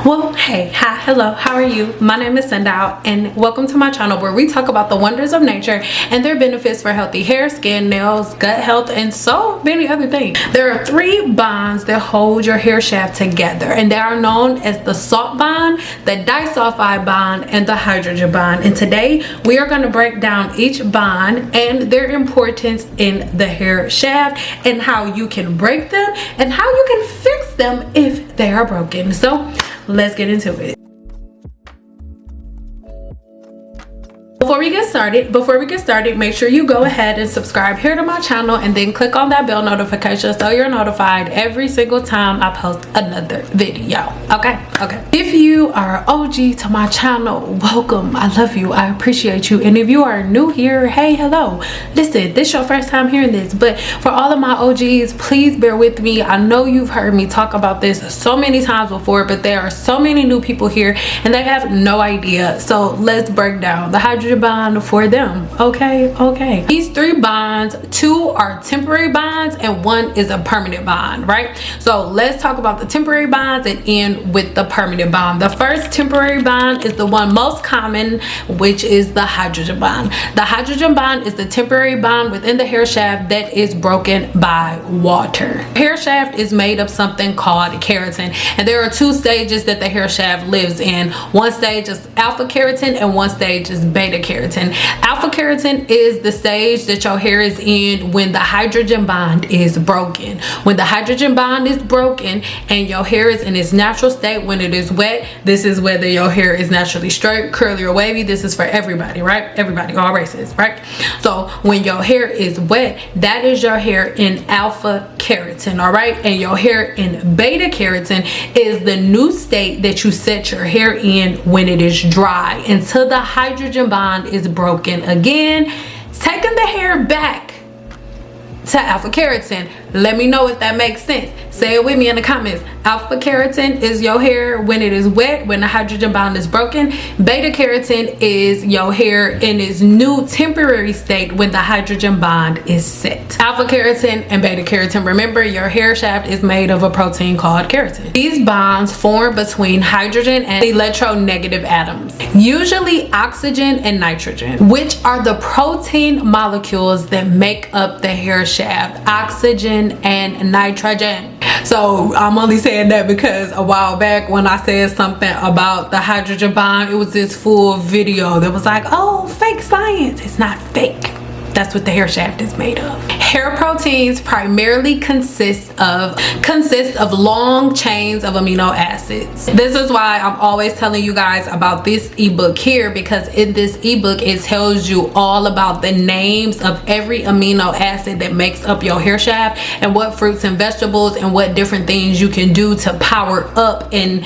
Well, hey, hi, hello, how are you? My name is Sundow, and welcome to my channel where we talk about the wonders of nature and their benefits for healthy hair, skin, nails, gut health, and so many other things. There are three bonds that hold your hair shaft together, and they are known as the salt bond, the disulfide bond, and the hydrogen bond. And today we are going to break down each bond and their importance in the hair shaft and how you can break them and how you can fix them if they are broken. So let's get into it. Before we get started, make sure you go ahead and subscribe here to my channel and then click on that bell notification so you're notified every single time I post another video. Okay. If you are OG to my channel, welcome. I love you. I appreciate you. And if you are new here, hey, hello. Listen, this is your first time hearing this, but for all of my OGs, please bear with me. I know you've heard me talk about this so many times before, but there are so many new people here and they have no idea. So let's break down the hydrogen bond for them. Okay. These three bonds, two are temporary bonds and one is a permanent bond, right? So let's talk about the temporary bonds and end with the permanent bond. The first temporary bond is the one most common, which is the hydrogen bond. The hydrogen bond is the temporary bond within the hair shaft that is broken by water. Hair shaft is made of something called keratin, and there are two stages that the hair shaft lives in. One stage is alpha keratin and one stage is beta keratin. Alpha keratin is the stage that your hair is in when the hydrogen bond is broken. When the hydrogen bond is broken and your hair is in its natural state when it is wet, this is whether your hair is naturally straight, curly, or wavy. This is for everybody, right? Everybody, all races, right? So when your hair is wet, that is your hair in alpha keratin, all right? And your hair in beta keratin is the new state that you set your hair in when it is dry until the hydrogen bond is broken again, taking the hair back to alpha keratin. Let me know if that makes sense. Say it with me in the comments. Alpha keratin is your hair when it is wet, when the hydrogen bond is broken. Beta keratin is your hair in its new temporary state when the hydrogen bond is set. Alpha keratin and beta keratin. Remember, your hair shaft is made of a protein called keratin. These bonds form between hydrogen and electronegative atoms, usually oxygen and nitrogen, which are the protein molecules that make up the hair shaft. Oxygen and nitrogen. So I'm only saying that because a while back when I said something about the hydrogen bond, it was this full video that was like, oh, fake science. It's not fake. That's what the hair shaft is made of. Hair proteins primarily consist of long chains of amino acids. This is why I'm always telling you guys about this ebook here, because in this ebook it tells you all about the names of every amino acid that makes up your hair shaft and what fruits and vegetables and what different things you can do to power up and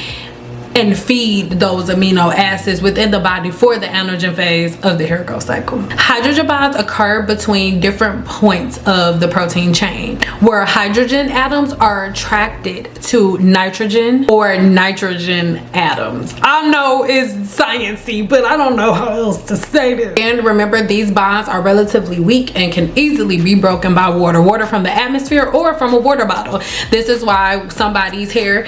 feed those amino acids within the body for the anagen phase of the hair growth cycle. Hydrogen bonds occur between different points of the protein chain, where hydrogen atoms are attracted to nitrogen or nitrogen atoms. I know it's sciencey, but I don't know how else to say this. And remember, these bonds are relatively weak and can easily be broken by water from the atmosphere or from a water bottle. This is why somebody's hair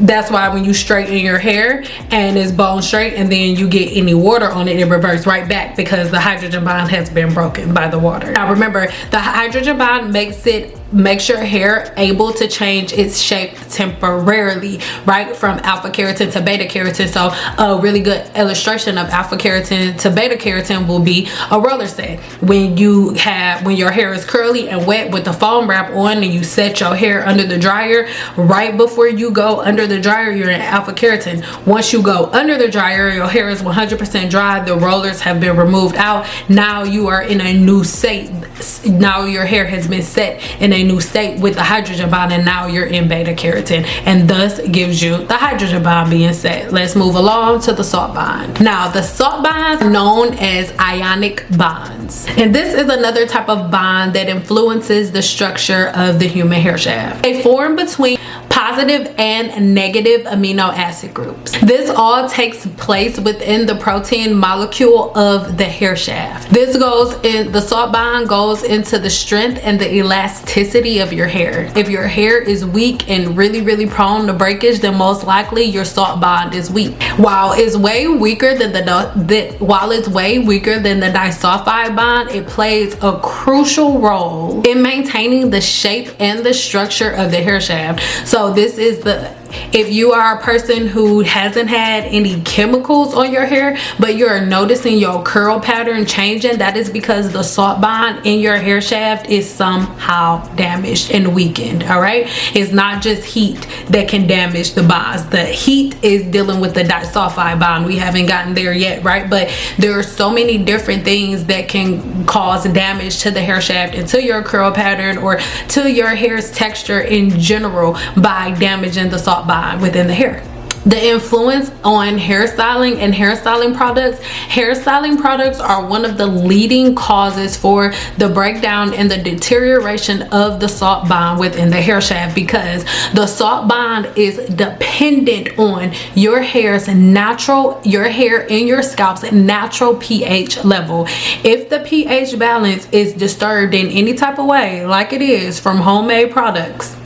that's why when you straighten your hair and it's bone straight and then you get any water on it, it reverts right back because the hydrogen bond has been broken by the water. Now remember, the hydrogen bond makes your hair able to change its shape temporarily, right, from alpha keratin to beta keratin. So a really good illustration of alpha keratin to beta keratin will be a roller set. When your hair is curly and wet with the foam wrap on and you set your hair under the dryer, right before you go under the dryer, you're in alpha keratin. Once you go under the dryer, your hair is 100% dry, the rollers have been removed out. Now you are in a new state. Now your hair has been set in a new state with the hydrogen bond, and now you're in beta keratin, and thus gives you the hydrogen bond being set. Let's move along to the salt bond. Now the salt bonds are known as ionic bonds, and this is another type of bond that influences the structure of the human hair shaft. They form between positive and negative amino acid groups. This all takes place within the protein molecule of the hair shaft. This goes in, the salt bond goes into the strength and the elasticity of your hair. If your hair is weak and really prone to breakage, then most likely your salt bond is weak. While it's way weaker than the disulfide bond, it plays a crucial role in maintaining the shape and the structure of the hair shaft. So this is if you are a person who hasn't had any chemicals on your hair, but you're noticing your curl pattern changing, that is because the salt bond in your hair shaft is somehow damaged and weakened. All right, it's not just heat that can damage the bonds. The heat is dealing with the disulfide bond. We haven't gotten there yet, right? But there are so many different things that can cause damage to the hair shaft and to your curl pattern or to your hair's texture in general by damaging the salt bond within the hair. The influence on hairstyling and hairstyling products are one of the leading causes for the breakdown and the deterioration of the salt bond within the hair shaft, because the salt bond is dependent on your hair and your scalp's natural pH level. If the pH balance is disturbed in any type of way, like it is from homemade products,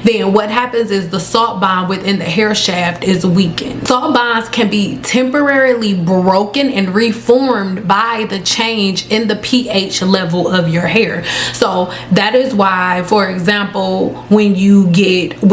then what happens is the salt bond within the hair shaft is weakened. Salt bonds can be temporarily broken and reformed by the change in the pH level of your hair. So that is why, for example, when you get a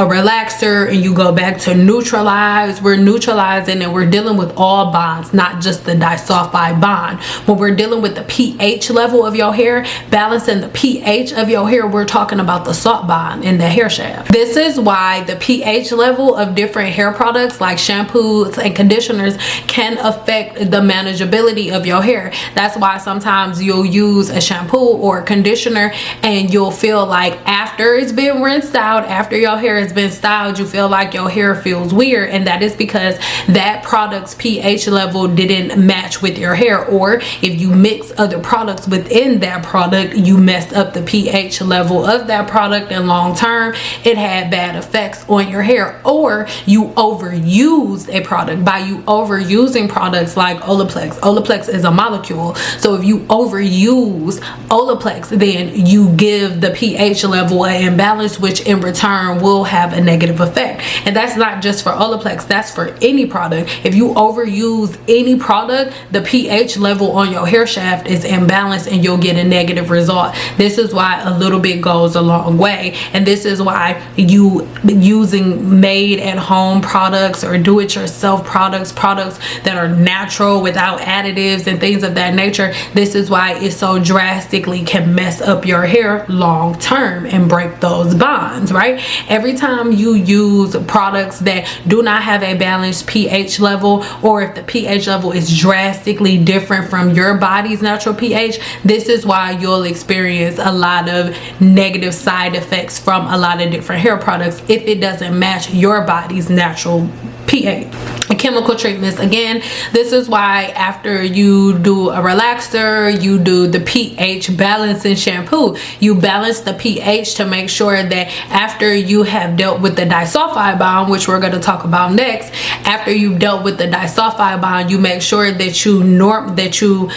relaxer and you go back to neutralize, we're neutralizing and we're dealing with all bonds, not just the disulfide bond. When we're dealing with the pH level of your hair, balancing the pH of your hair, we're talking about the salt bond in the hair shaft. This is why the pH level of different hair products like shampoos and conditioners can affect the manageability of your hair. That's why sometimes you'll use a shampoo or a conditioner and you'll feel like after it's been rinsed out, after your hair has been styled, you feel like your hair feels weird, and that is because that product's pH level didn't match with your hair, or if you mix other products within that product, you messed up the pH level of that product, and long term it had bad effects on your hair, or you overused a product. By you overusing products like Olaplex is a molecule, so if you overuse Olaplex, then you give the pH level an imbalance, which in return will have a negative effect. And that's not just for Olaplex, that's for any product. If you overuse any product, the pH level on your hair shaft is imbalanced and you'll get a negative result. This is why a little bit goes a long way, and this is why you using made at home products or do-it-yourself products that are natural without additives and things of that nature, this is why it so drastically can mess up your hair long term and break those bonds, right? Every time you use products that do not have a balanced pH level, or if the pH level is drastically different from your body's natural pH, this is why you'll experience a lot of negative side effects from a lot of different hair products if it doesn't match your body's natural pH. Chemical treatments, again, this is why after you do a relaxer, you do the pH balancing shampoo. You balance the pH to make sure that after you have dealt with the disulfide bond, which we're going to talk about next, after you've dealt with the disulfide bond, you make sure that you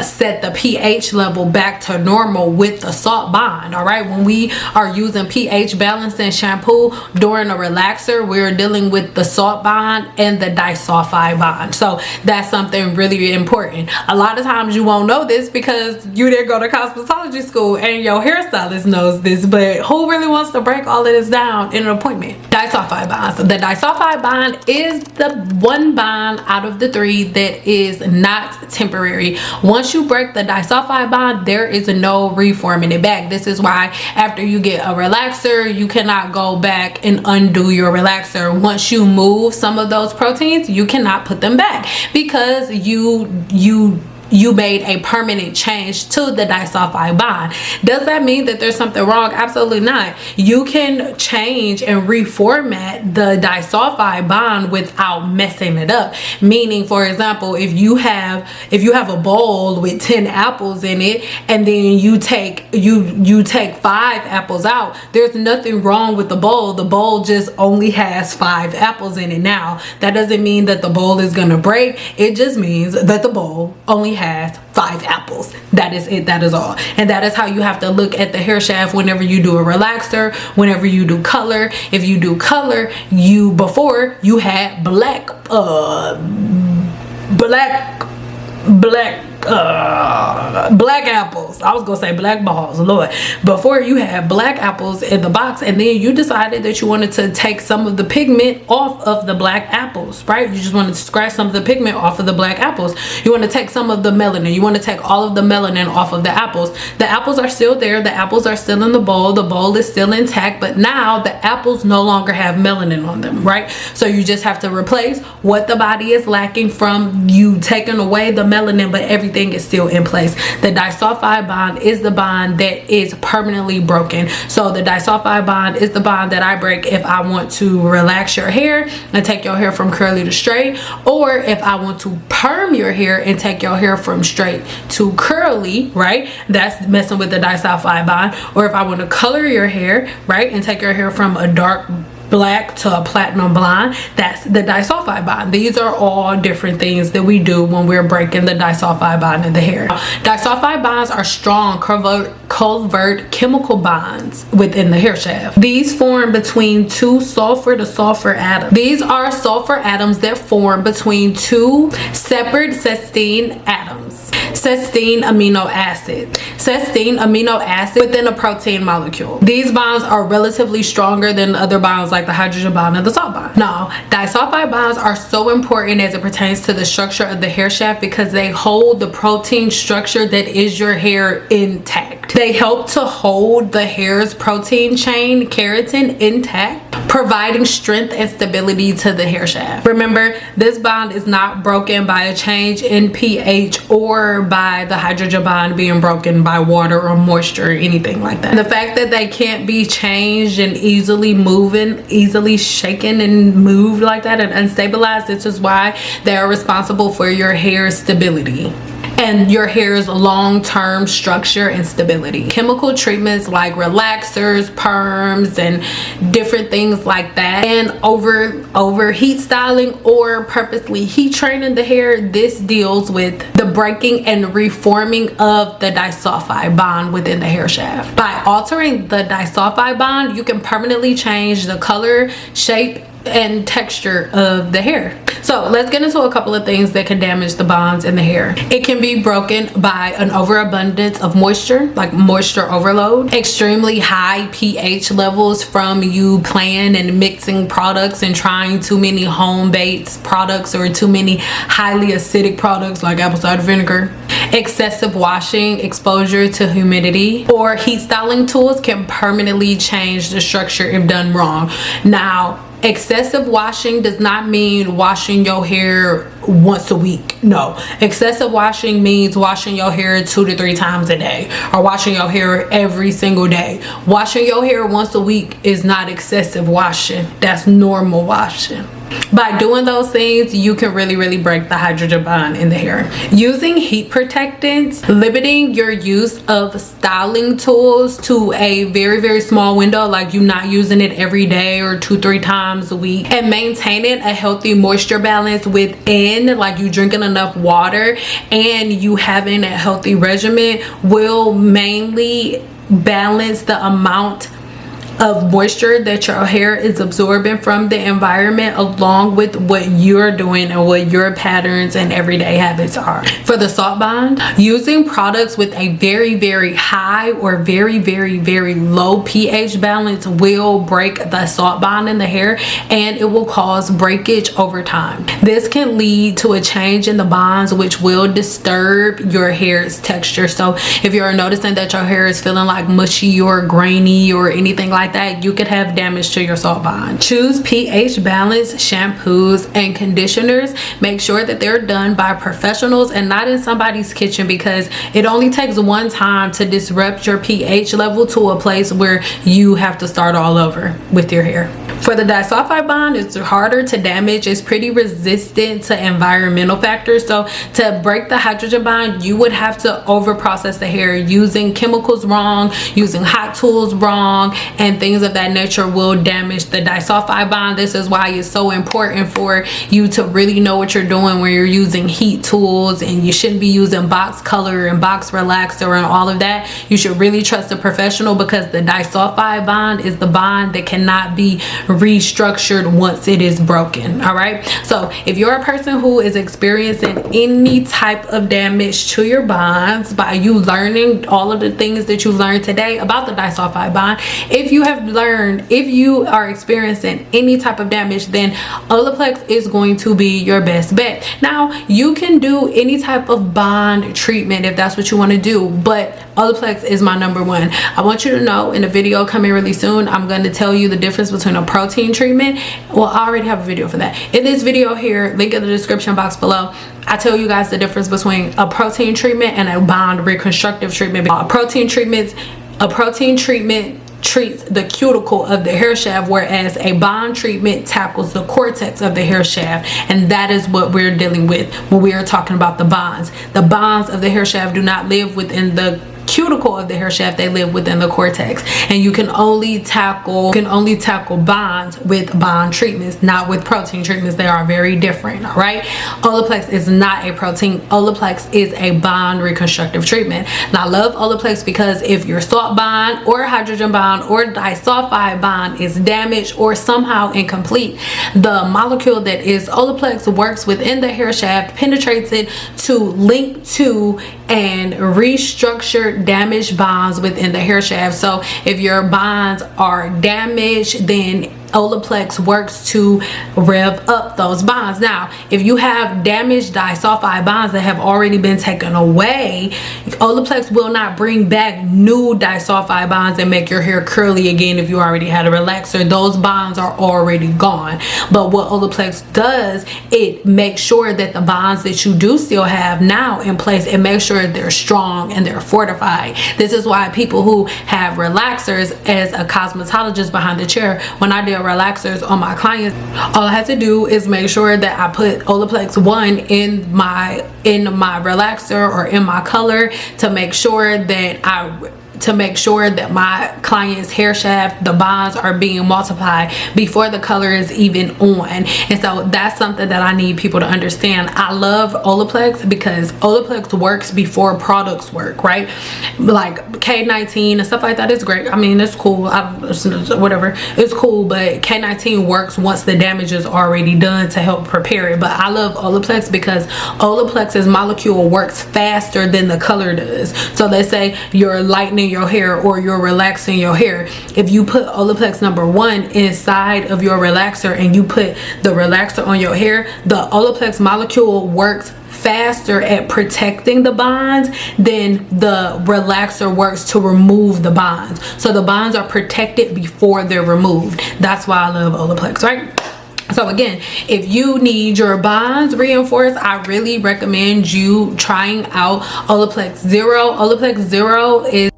set the pH level back to normal with the salt bond. All right, when we are using pH balancing shampoo during a relaxer, we're dealing with the salt bond and the disulfide bond. So that's something really important. A lot of times you won't know this because you didn't go to cosmetology school and your hairstylist knows this, but who really wants to break all of this down in an appointment? Disulfide bonds. The disulfide bond is the one bond out of the three that is not temporary. Once you break the disulfide bond, there is no reforming it back. This is why after you get a relaxer, you cannot go back and undo your relaxer. Once you move some of those proteins, you cannot put them back because you you made a permanent change to the disulfide bond. Does that mean that there's something wrong? Absolutely not. You can change and reformat the disulfide bond without messing it up. Meaning, for example, if you have a bowl with 10 apples in it, and then you take 5 apples out, there's nothing wrong with the bowl. The bowl just only has 5 apples in it. Now, that doesn't mean that the bowl is gonna break. It just means that the bowl only has 5 apples. That is it. That is all. And that is how you have to look at the hair shaft whenever you do a relaxer, whenever you do color. If you do color, before you had black apples. I was gonna say black balls, Lord. Before, you had black apples in the box, and then you decided that you wanted to take some of the pigment off of the black apples, right? You just wanted to scratch some of the pigment off of the black apples. You want to take some of the melanin. You want to take all of the melanin off of the apples. The apples are still there. The apples are still in the bowl. The bowl is still intact, but now the apples no longer have melanin on them, right? So you just have to replace what the body is lacking from you taking away the melanin, but everything is still in place. The disulfide bond is the bond that is permanently broken. So the disulfide bond is the bond that I break if I want to relax your hair and take your hair from curly to straight, or if I want to perm your hair and take your hair from straight to curly, right? That's messing with the disulfide bond. Or if I want to color your hair, right, and take your hair from a dark black to a platinum blonde, that's the disulfide bond. These are all different things that we do when we're breaking the disulfide bond in the hair. Disulfide bonds are strong covert chemical bonds within the hair shaft. These form between 2 sulfur to sulfur atoms. These are sulfur atoms that form between 2 separate cysteine atoms. Cysteine amino acid. Cysteine amino acid within a protein molecule. These bonds are relatively stronger than other bonds like the hydrogen bond and the salt bond. Now, disulfide bonds are so important as it pertains to the structure of the hair shaft because they hold the protein structure that is your hair intact. They help to hold the hair's protein chain, keratin, intact, providing strength and stability to the hair shaft. Remember, this bond is not broken by a change in pH or by the hydrogen bond being broken by water or moisture or anything like that. The fact that they can't be changed and easily shaken and moved like that and unstabilized, this is why they are responsible for your hair stability and your hair's long-term structure and stability. Chemical treatments like relaxers, perms, and different things like that, and over heat styling or purposely heat training the hair, this deals with the breaking and reforming of the disulfide bond within the hair shaft. By altering the disulfide bond, you can permanently change the color, shape, and texture of the hair. So let's get into a couple of things that can damage the bonds in the hair. It can be broken by an overabundance of moisture, like moisture overload, extremely high pH levels from you playing and mixing products and trying too many home-based products or too many highly acidic products like apple cider vinegar. Excessive washing, exposure to humidity, or heat styling tools can permanently change the structure if done wrong. Now, excessive washing does not mean washing your hair once a week. No, excessive washing means washing your hair 2 to 3 times a day, or washing your hair every single day. Washing your hair once a week is not excessive washing. That's normal washing. By doing those things, you can really break the hydrogen bond in the hair. Using heat protectants, limiting your use of styling tools to a very small window, like you not using it every day or 2-3 times a week, and maintaining a healthy moisture balance within, like you drinking enough water and you having a healthy regimen, will mainly balance the amount of moisture that your hair is absorbing from the environment, along with what you're doing and what your patterns and everyday habits are. For the salt bond, using products with a very high or very low pH balance will break the salt bond in the hair, and it will cause breakage over time. This can lead to a change in the bonds, which will disturb your hair's texture. So if you're noticing that your hair is feeling like mushy or grainy or anything like like that, you could have damage to your salt bond. Choose pH balanced shampoos and conditioners. Make sure that they're done by professionals and not in somebody's kitchen, because it only takes one time to disrupt your pH level to a place where you have to start all over with your hair. For the disulfide bond, it's harder to damage. It's pretty resistant to environmental factors. So to break the hydrogen bond, you would have to over process the hair using chemicals wrong, using hot tools wrong, and things of that nature will damage the disulfide bond. This is why it's so important for you to really know what you're doing when you're using heat tools, and you shouldn't be using box color and box relaxer and all of that. You should really trust a professional, because the disulfide bond is the bond that cannot be restructured once it is broken. All right, so if you're a person who is experiencing any type of damage to your bonds by you learning all of the things that you learned today about the disulfide bond, if you are experiencing any type of damage, then Olaplex is going to be your best bet. Now, you can do any type of bond treatment if that's what you want to do, but Olaplex is my number one. I want you to know, in a video coming really soon, I'm going to tell you the difference between a protein treatment. Well, I already have a video for that. In this video here, link in the description box below, I tell you guys the difference between a protein treatment and a bond reconstructive treatment. A protein treatment treats the cuticle of the hair shaft, whereas a bond treatment tackles the cortex of the hair shaft, and that is what we're dealing with when we are talking about the bonds. The bonds of the hair shaft do not live within the cuticle of the hair shaft, they live within the cortex, and you can only tackle bonds with bond treatments, not with protein treatments. They are very different. All right, Olaplex is not a protein. Olaplex is a bond reconstructive treatment. And I love Olaplex because if your salt bond or hydrogen bond or disulfide bond is damaged or somehow incomplete, the molecule that is Olaplex works within the hair shaft, penetrates it to link to and restructure damaged bonds within the hair shaft. So if your bonds are damaged, then Olaplex works to rev up those bonds. Now, if you have damaged disulfide bonds that have already been taken away, Olaplex will not bring back new disulfide bonds and make your hair curly again. If you already had a relaxer, those bonds are already gone. But what Olaplex does, it makes sure that the bonds that you do still have now in place, it makes sure they're strong and they're fortified. This is why people who have relaxers, as a cosmetologist behind the chair, when I did relaxers on my clients, all I had to do is make sure that I put Olaplex 1 in my relaxer or in my color to make sure that my client's hair shaft, the bonds are being multiplied before the color is even on. And so that's something that I need people to understand. I love Olaplex because Olaplex works before products work, right? Like K19 and stuff like that is great. I mean, it's cool, whatever, it's cool, but K19 works once the damage is already done to help prepare it. But I love Olaplex because Olaplex's molecule works faster than the color does. So let's say you're lightening your hair or you're relaxing your hair. If you put Olaplex number 1 inside of your relaxer and you put the relaxer on your hair, the Olaplex molecule works faster at protecting the bonds than the relaxer works to remove the bonds. So the bonds are protected before they're removed. That's why I love Olaplex, right? So again, if you need your bonds reinforced, I really recommend you trying out Olaplex Zero. Olaplex Zero is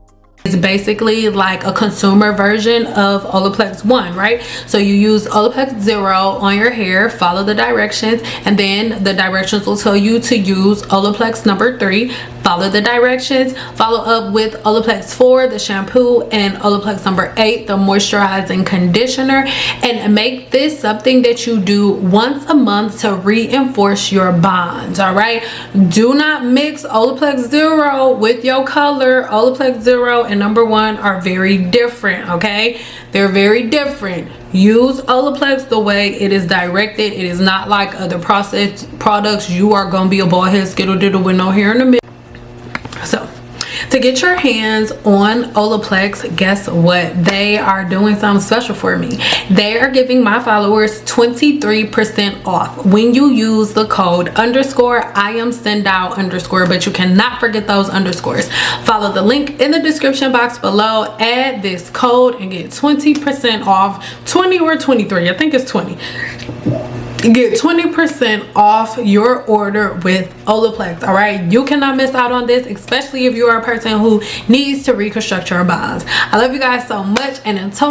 basically like a consumer version of Olaplex 1, right? So you use Olaplex Zero on your hair, follow the directions, and then the directions will tell you to use Olaplex number 3. Follow the directions, follow up with Olaplex 4, the shampoo, and Olaplex number 8, the moisturizing conditioner, and make this something that you do once a month to reinforce your bonds. All right, do not mix Olaplex Zero with your color. Olaplex Zero and number 1 are very different. Okay, they're very different. Use Olaplex the way it is directed. It is not like other processed products. You are gonna be a bald head skittle diddle with no hair in the middle. So To get your hands on Olaplex, guess what? They are doing something special for me. They are giving my followers 23% off when you use the code _IamSendout_, but you cannot forget those underscores. Follow the link in the description box below, add this code and get 20% off. 20 or 23, I think it's 20. Get 20% off your order with Olaplex. All right, you cannot miss out on this, especially if you are a person who needs to reconstruct your bonds. I love you guys so much, and until